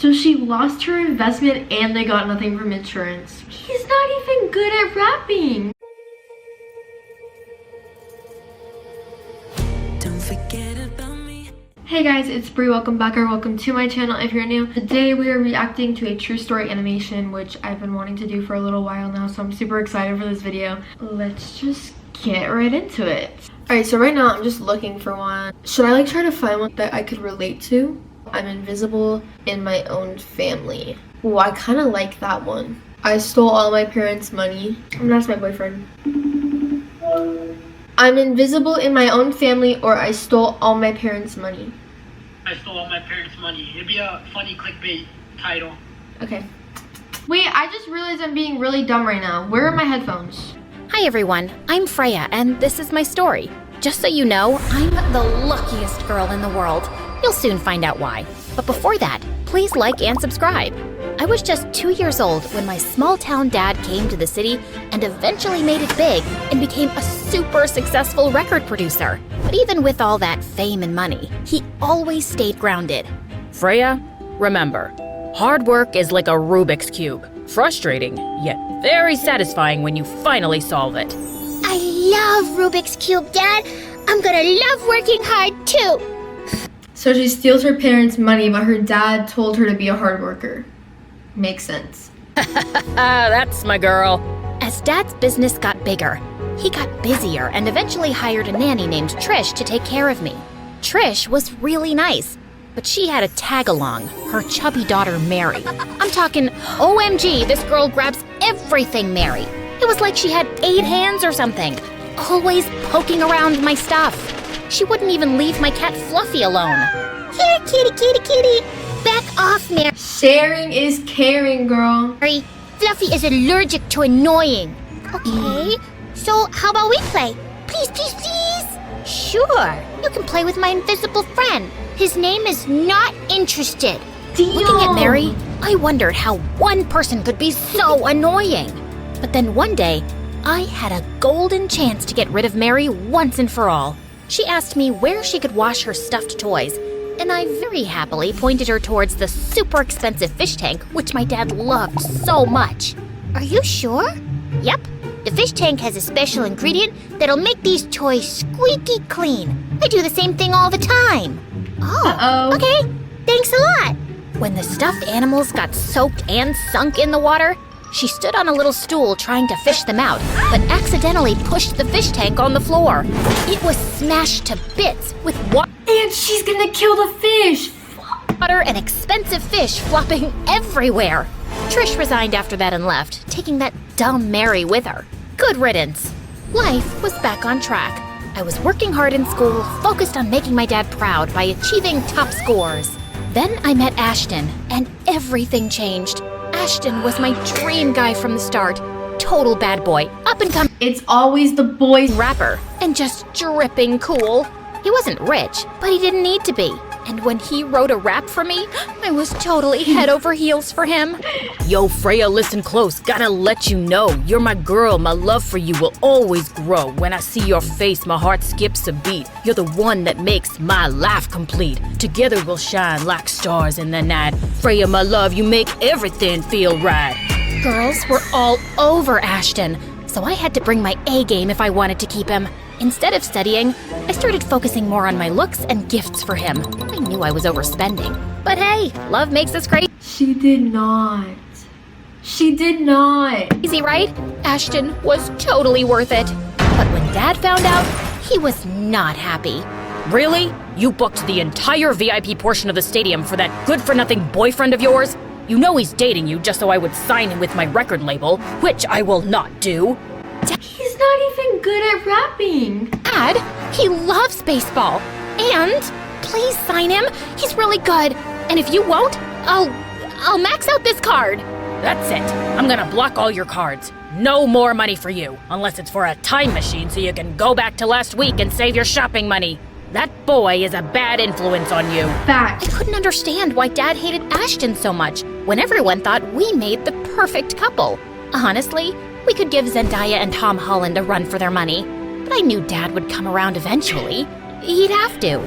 So she lost her investment and they got nothing from insurance. He's not even good at rapping. Don't forget about me. Hey guys, it's Bree. Welcome back or welcome to my channel if you're new. Today we are reacting to a true story animation, which I've been wanting to do for a little while now, so I'm super excited for this video. Let's just get right into it. Alright, so right now I'm just looking for one. Should I try to find one that I could relate to? I'm invisible in my own family. Ooh, I kind of like that one. I stole all my parents' money. I'm gonna ask my boyfriend. I'm invisible in my own family, or I stole all my parents' money. I stole all my parents' money. It'd be a funny clickbait title. Okay. Wait, I just realized I'm being really dumb right now. Where are my headphones? Hi everyone, I'm Freya and this is my story. Just so you know, I'm the luckiest girl in the world. You'll soon find out why. But before that, please like and subscribe. I was just 2 years old when my small town dad came to the city and eventually made it big and became a super successful record producer. But even with all that fame and money, he always stayed grounded. Freya, remember, hard work is like a Rubik's Cube. Frustrating, yet very satisfying when you finally solve it. I love Rubik's Cube, Dad. I'm gonna love working hard too. So she steals her parents' money, but her dad told her to be a hard worker. Makes sense. That's my girl. As Dad's business got bigger, he got busier and eventually hired a nanny named Trish to take care of me. Trish was really nice, but she had a tag-along, her chubby daughter Mary. I'm talking OMG, this girl grabs everything Mary. It was like she had 8 hands or something, always poking around my stuff. She wouldn't even leave my cat Fluffy alone. Here, kitty, kitty, kitty. Back off, Mary. Sharing is caring, girl. Fluffy is allergic to annoying. Okay, so how about we play? Please, please, please. Sure. You can play with my invisible friend. His name is Not Interested. Looking at Mary, I wondered how one person could be so annoying. But then one day, I had a golden chance to get rid of Mary once and for all. She asked me where she could wash her stuffed toys, and I very happily pointed her towards the super expensive fish tank, which my dad loved so much. Are you sure? Yep. The fish tank has a special ingredient that'll make these toys squeaky clean. I do the same thing all the time. Uh-oh. Okay. Thanks a lot. When the stuffed animals got soaked and sunk in the water, she stood on a little stool trying to fish them out, but accidentally pushed the fish tank on the floor. It was smashed to bits with water And she's gonna kill the fish. and expensive fish flopping everywhere. Trish resigned after that and left, taking that dumb Mary with her. Good riddance. Life was back on track. I was working hard in school, focused on making my dad proud by achieving top scores. Then I met Ashton, and everything changed. Ashton was my dream guy from the start. Total bad boy, up and coming It's always the boys. rapper, and just dripping cool. He wasn't rich, but he didn't need to be. And when he wrote a rap for me, I was totally head over heels for him. Yo, Freya, listen close. Gotta let you know, you're my girl. My love for you will always grow. When I see your face, my heart skips a beat. You're the one that makes my life complete. Together we'll shine like stars in the night. Freya, my love, you make everything feel right. Girls were all over Ashton, so I had to bring my A game if I wanted to keep him. Instead of studying, I started focusing more on my looks and gifts for him. I knew I was overspending. But hey, love makes us She did not. She did not. crazy, right? Ashton was totally worth it. But when Dad found out, he was not happy. Really? You booked the entire VIP portion of the stadium for that good-for-nothing boyfriend of yours? You know he's dating you just so I would sign him with my record label, which I will not do. He's not even good at rapping. Dad, he loves baseball. And please sign him. He's really good. And if you won't, I'll max out this card. That's it. I'm gonna block all your cards. No more money for you, unless it's for a time machine so you can go back to last week and save your shopping money. That boy is a bad influence on you. I Fact. couldn't understand why Dad hated Ashton so much when everyone thought we made the perfect couple. Honestly, we could give Zendaya and Tom Holland a run for their money, but I knew Dad would come around eventually. He'd have to.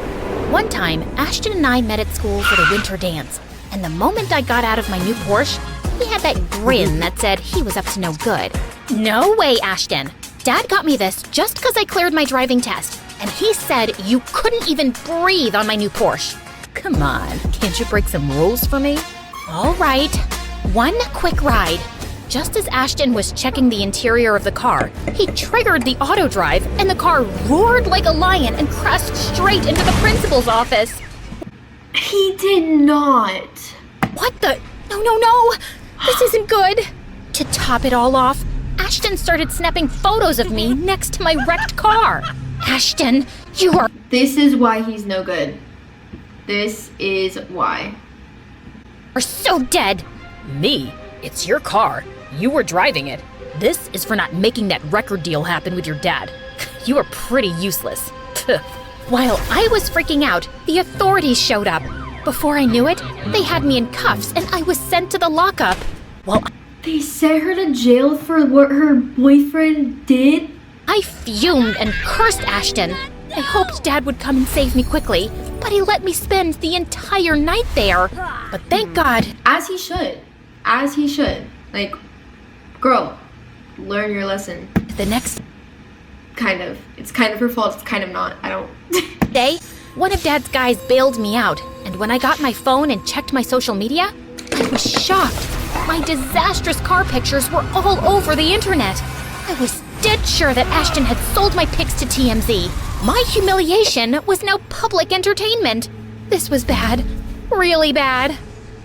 One time, Ashton and I met at school for the winter dance, and the moment I got out of my new Porsche, he had that grin that said he was up to no good. No way, Ashton. Dad got me this just because I cleared my driving test, and he said you couldn't even breathe on my new Porsche. Come on, can't you break some rules for me? All right, one quick ride. Just as Ashton was checking the interior of the car, he triggered the auto drive, and the car roared like a lion and crashed straight into the principal's office. He did not. What the? No. This isn't good. To top it all off, Ashton started snapping photos of me next to my wrecked car. Ashton, you are... This is why he's no good. This is why. are so dead. Me? It's your car. You were driving it. This is for not making that record deal happen with your dad. You are pretty useless. While I was freaking out, the authorities showed up. Before I knew it, they had me in cuffs and I was sent to the lockup. Well, They sent her to jail for what her boyfriend did? I fumed and cursed Ashton. I hoped Dad would come and save me quickly, but he let me spend the entire night there. But thank God. As he should. As he should. Like, girl, learn your lesson. The next Kind of. It's kind of her fault, it's kind of not. I don't... day, one of Dad's guys bailed me out, and when I got my phone and checked my social media, I was shocked. My disastrous car pictures were all over the internet. I was dead sure that Ashton had sold my pics to TMZ. My humiliation was now public entertainment. This was bad. Really bad.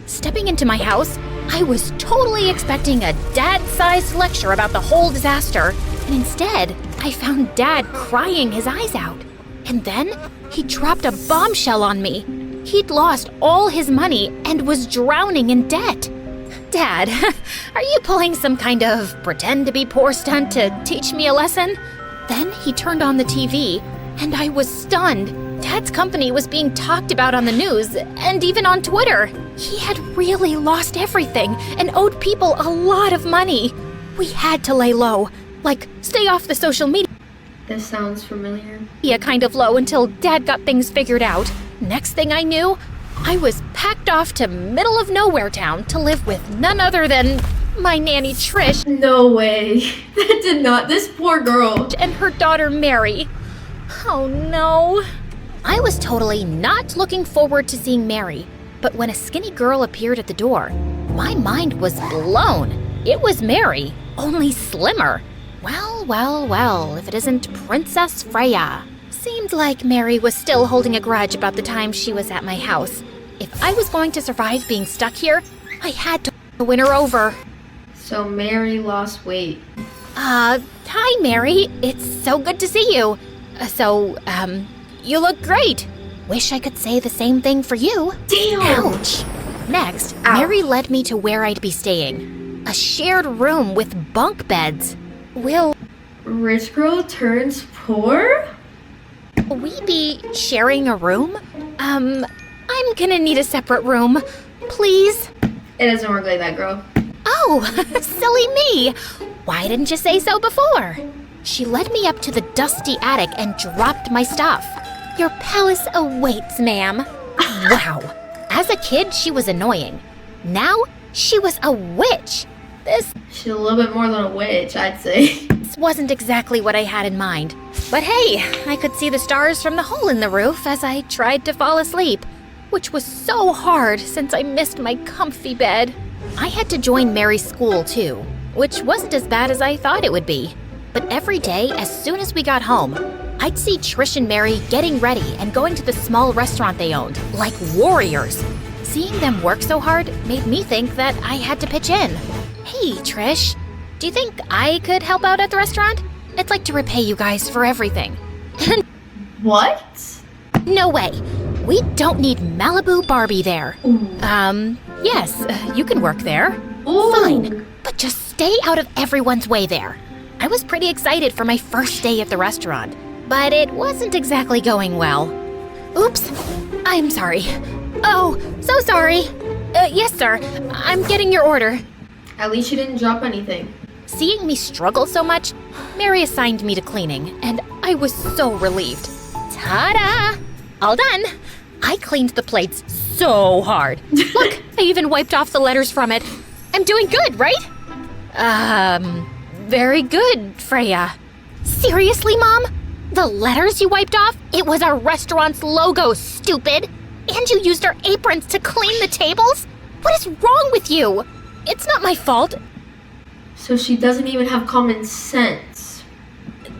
Stepping into my house, I was totally expecting a dad-sized lecture about the whole disaster, and instead, I found Dad crying his eyes out. And then, he dropped a bombshell on me. He'd lost all his money and was drowning in debt. Dad, are you pulling some kind of pretend-to-be-poor stunt to teach me a lesson? Then he turned on the TV, and I was stunned. Dad's company was being talked about on the news and even on Twitter. He had really lost everything and owed people a lot of money. We had to lay low, like stay off the social media This sounds familiar. kind of low until Dad got things figured out. Next thing I knew, I was packed off to middle of nowhere town to live with none other than my nanny Trish No way. That did not. This poor girl. and her daughter Mary. Oh no. I was totally not looking forward to seeing Mary, but when a skinny girl appeared at the door, my mind was blown. It was Mary, only slimmer. Well, if it isn't Princess Freya. Seemed like Mary was still holding a grudge about the time she was at my house. If I was going to survive being stuck here, I had to win her over. So Mary lost weight. Hi Mary, it's so good to see you. You look great. Wish I could say the same thing for you. Damn! Ouch! Next, Ow. Mary led me to where I'd be staying. A shared room with bunk beds. Will Rich girl turns poor? we be sharing a room? I'm gonna need a separate room. Please? It doesn't work like that, girl. Oh, silly me! Why didn't you say so before? She led me up to the dusty attic and dropped my stuff. Your palace awaits, ma'am. Wow. As a kid, she was annoying. Now, she was a witch. This She's a little bit more than a witch, I'd say. wasn't exactly what I had in mind. But hey, I could see the stars from the hole in the roof as I tried to fall asleep, which was so hard since I missed my comfy bed. I had to join Mary's school too, which wasn't as bad as I thought it would be. But every day, as soon as we got home, I'd see Trish and Mary getting ready and going to the small restaurant they owned, like warriors. Seeing them work so hard made me think that I had to pitch in. Hey, Trish, do you think I could help out at the restaurant? I'd like to repay you guys for everything. What? No way. We don't need Malibu Barbie there. Ooh. Yes, you can work there. Ooh. Fine, but just stay out of everyone's way there. I was pretty excited for my first day at the restaurant, but it wasn't exactly going well. Oops, I'm sorry. Oh, so sorry. Yes, sir, I'm getting your order. At least you didn't drop anything. Seeing me struggle so much, Mary assigned me to cleaning, and I was so relieved. Ta-da! All done. I cleaned the plates so hard. Look, I even wiped off the letters from it. I'm doing good, right? Very good, Freya. Seriously, Mom? The letters you wiped off? It was our restaurant's logo, stupid! And you used our aprons to clean the tables? What is wrong with you? It's not my fault. So she doesn't even have common sense.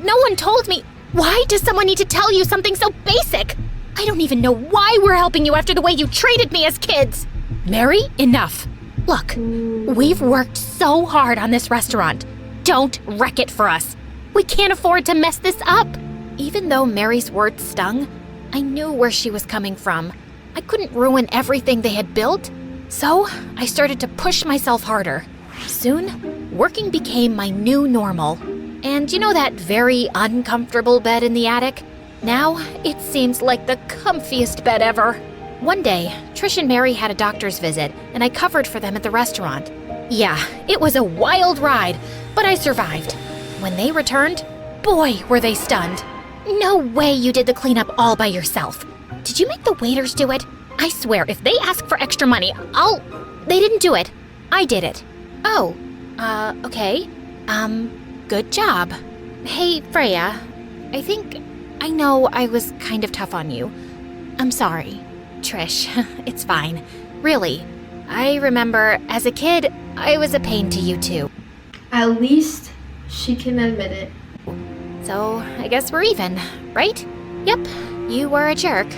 No one told me. Why does someone need to tell you something so basic? I don't even know why we're helping you after the way you treated me as kids. Mary, enough. Look, we've worked so hard on this restaurant. Don't wreck it for us. We can't afford to mess this up. Even though Mary's words stung, I knew where she was coming from. I couldn't ruin everything they had built, so I started to push myself harder. Soon, working became my new normal. And you know that very uncomfortable bed in the attic? Now, it seems like the comfiest bed ever. One day, Trish and Mary had a doctor's visit, and I covered for them at the restaurant. Yeah, it was a wild ride, but I survived. When they returned, boy, were they stunned. No way you did the cleanup all by yourself. Did you make the waiters do it? I swear, if they ask for extra money, They didn't do it. I did it. Oh, okay. Good job. Hey, Freya, I know I was kind of tough on you. I'm sorry. Trish, it's fine. Really. I remember, as a kid, I was a pain to you too. At least she can admit it. So, I guess we're even, right? Yep, you were a jerk.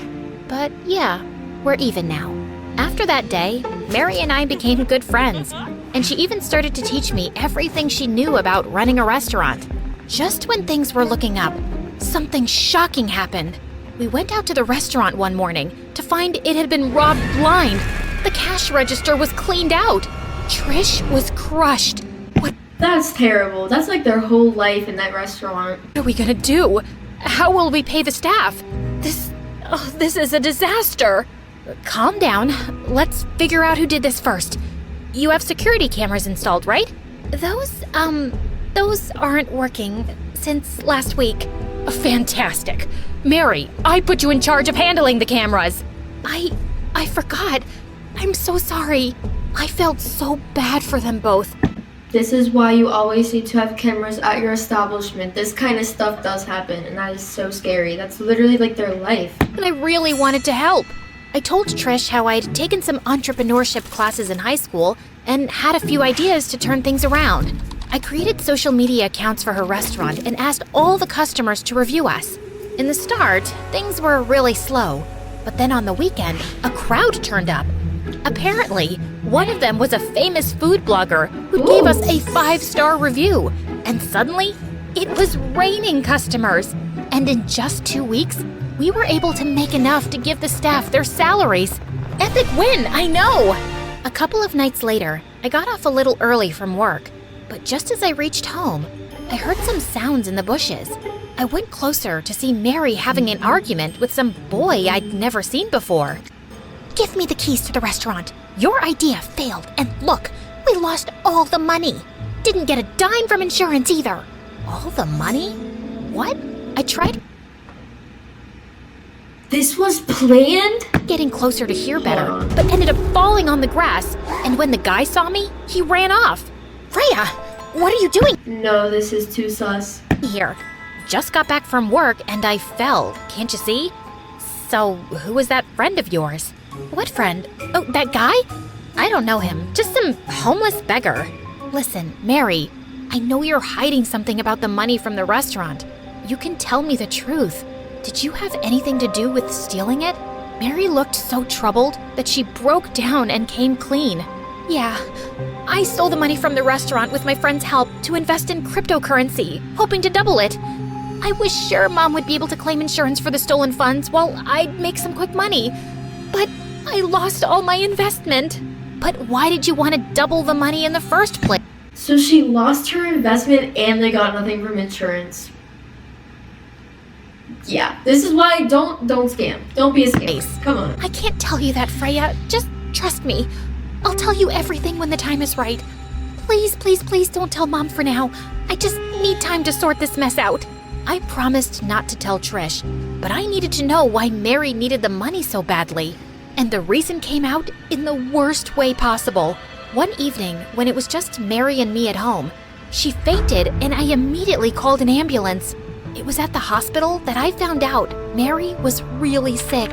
But yeah, we're even now. After that day, Mary and I became good friends, and she even started to teach me everything she knew about running a restaurant. Just when things were looking up, something shocking happened. We went out to the restaurant one morning to find it had been robbed blind. The cash register was cleaned out. Trish was crushed. What That's terrible. That's like their whole life in that restaurant. are we gonna do? How will we pay the staff? This is a disaster. Calm down. Let's figure out who did this first. You have security cameras installed, right? Those aren't working since last week. Fantastic. Mary, I put you in charge of handling the cameras. I forgot. I'm so sorry. I felt so bad for them both. This is why you always need to have cameras at your establishment. This kind of stuff does happen, and that is so scary. That's literally like their life. And I really wanted to help. I told Trish how I'd taken some entrepreneurship classes in high school and had a few ideas to turn things around. I created social media accounts for her restaurant and asked all the customers to review us. In the start, things were really slow, but then on the weekend, a crowd turned up. Apparently, one of them was a famous food blogger who gave us a 5-star review, and suddenly, it was raining customers. And in just 2 weeks, we were able to make enough to give the staff their salaries. Epic win, I know! A couple of nights later, I got off a little early from work, but just as I reached home, I heard some sounds in the bushes. I went closer to see Mary having an argument with some boy I'd never seen before. Give me the keys to the restaurant. Your idea failed, and look, we lost all the money. Didn't get a dime from insurance either. All the money? What? I tried This was planned? getting closer to hear better, but ended up falling on the grass, and when the guy saw me, he ran off. Freya, what are you doing No, this is too sus. here? Just got back from work and I fell, can't you see? So, who was that friend of yours? What friend? Oh, that guy? I don't know him, just some homeless beggar. Listen, Mary, I know you're hiding something about the money from the restaurant. You can tell me the truth. Did you have anything to do with stealing it? Mary looked so troubled that she broke down and came clean. Yeah, I stole the money from the restaurant with my friend's help to invest in cryptocurrency, hoping to double it. I was sure Mom would be able to claim insurance for the stolen funds while I'd make some quick money. But I lost all my investment. But why did you want to double the money in the first place? So she lost her investment and they got nothing from insurance. Yeah, this is why don't scam. Don't be a scam. Come on. I can't tell you that, Freya. Just trust me. I'll tell you everything when the time is right. Please, please, please don't tell Mom for now. I just need time to sort this mess out. I promised not to tell Trish, but I needed to know why Mary needed the money so badly. And the reason came out in the worst way possible. One evening, when it was just Mary and me at home, she fainted and I immediately called an ambulance. It was at the hospital that I found out Mary was really sick.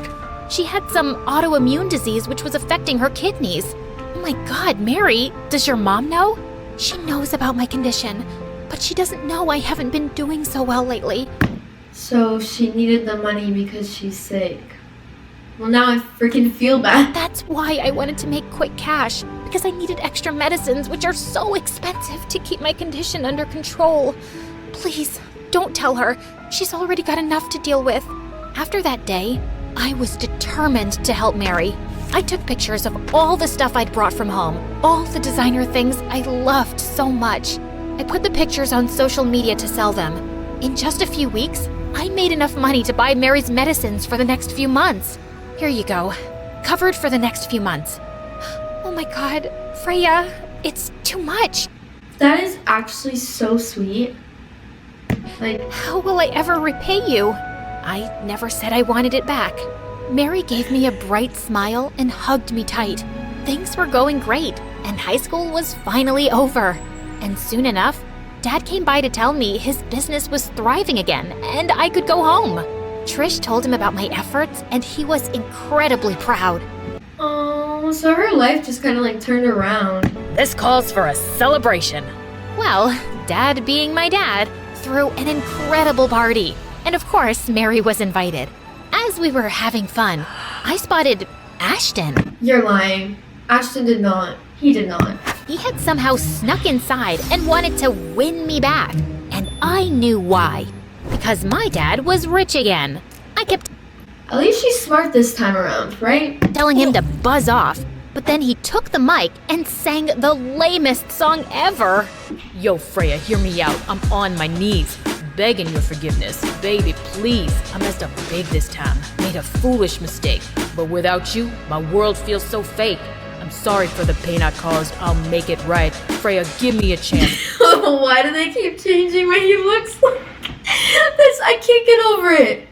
She had some autoimmune disease which was affecting her kidneys. Oh my God, Mary, does your mom know? She knows about my condition, but she doesn't know I haven't been doing so well lately. So she needed the money because she's sick. Well, now I freaking feel bad. That's why I wanted to make quick cash, because I needed extra medicines, which are so expensive, to keep my condition under control. Please, don't tell her. She's already got enough to deal with. After that day, I was determined to help Mary. I took pictures of all the stuff I'd brought from home, all the designer things I loved so much. I put the pictures on social media to sell them. In just a few weeks, I made enough money to buy Mary's medicines for the next few months. Here you go. Covered for the next few months. Oh my God, Freya, it's too much. That is actually so sweet. Like, How will I ever repay you? I never said I wanted it back. Mary gave me a bright smile and hugged me tight. Things were going great, and high school was finally over. And soon enough, Dad came by to tell me his business was thriving again and I could go home. Trish told him about my efforts and he was incredibly proud. oh, so her life just kind of like turned around. This calls for a celebration. Well, Dad being my dad, threw an incredible party. And of course, Mary was invited. As we were having fun, I spotted Ashton. You're lying. Ashton did not. He did not. He had somehow snuck inside and wanted to win me back. And I knew why. Because my dad was rich again. I kept At least she's smart this time around, right? telling him to buzz off. But then he took the mic and sang the lamest song ever. Yo, Freya, hear me out. I'm on my knees, begging your forgiveness. Baby, please. I messed up big this time. Made a foolish mistake. But without you, my world feels so fake. I'm sorry for the pain I caused. I'll make it right. Freya, give me a chance. Why do they keep changing what he looks like? I can't get over it.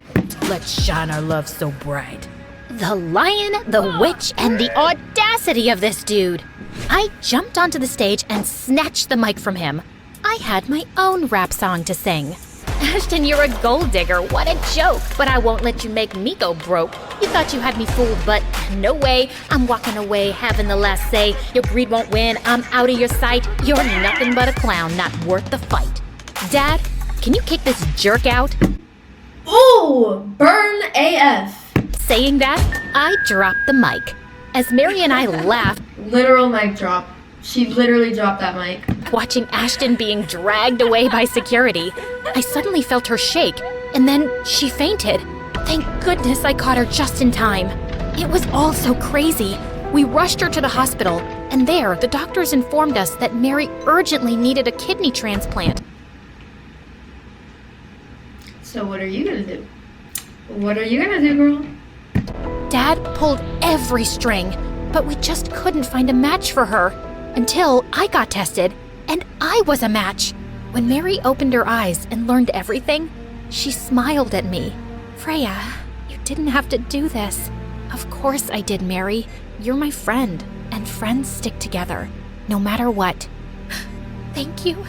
Let's shine our love so bright. The lion, the witch, and the audacity of this dude. I jumped onto the stage and snatched the mic from him. I had my own rap song to sing. Ashton, you're a gold digger. What a joke. But I won't let you make me go broke. You thought you had me fooled, but no way. I'm walking away, having the last say. Your greed won't win. I'm out of your sight. You're nothing but a clown, not worth the fight. Dad, can you kick this jerk out? Ooh, burn AF. Saying that, I dropped the mic. As Mary and I laughed, Literal mic drop. She literally dropped that mic. watching Ashton being dragged away by security, I suddenly felt her shake, and then she fainted. Thank goodness I caught her just in time. It was all so crazy. We rushed her to the hospital, and there, the doctors informed us that Mary urgently needed a kidney transplant. So what are you gonna do? What are you gonna do, girl? Dad pulled every string, but we just couldn't find a match for her until I got tested, and I was a match. When Mary opened her eyes and learned everything, she smiled at me. Freya, you didn't have to do this. Of course I did, Mary. You're my friend, and friends stick together, no matter what. Thank you.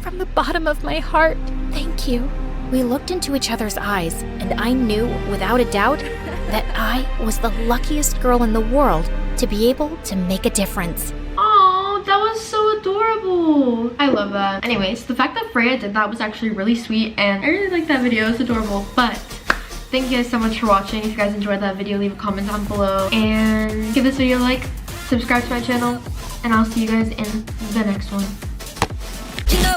From the bottom of my heart, thank you. We looked into each other's eyes, and I knew, without a doubt, that I was the luckiest girl in the world to be able to make a difference. Oh, that was so adorable. I love that. Anyways, the fact that Freya did that was actually really sweet, and I really like that video. It's adorable. But thank you guys so much for watching. If you guys enjoyed that video, leave a comment down below and give this video a like, subscribe to my channel, and I'll see you guys in the next one. You know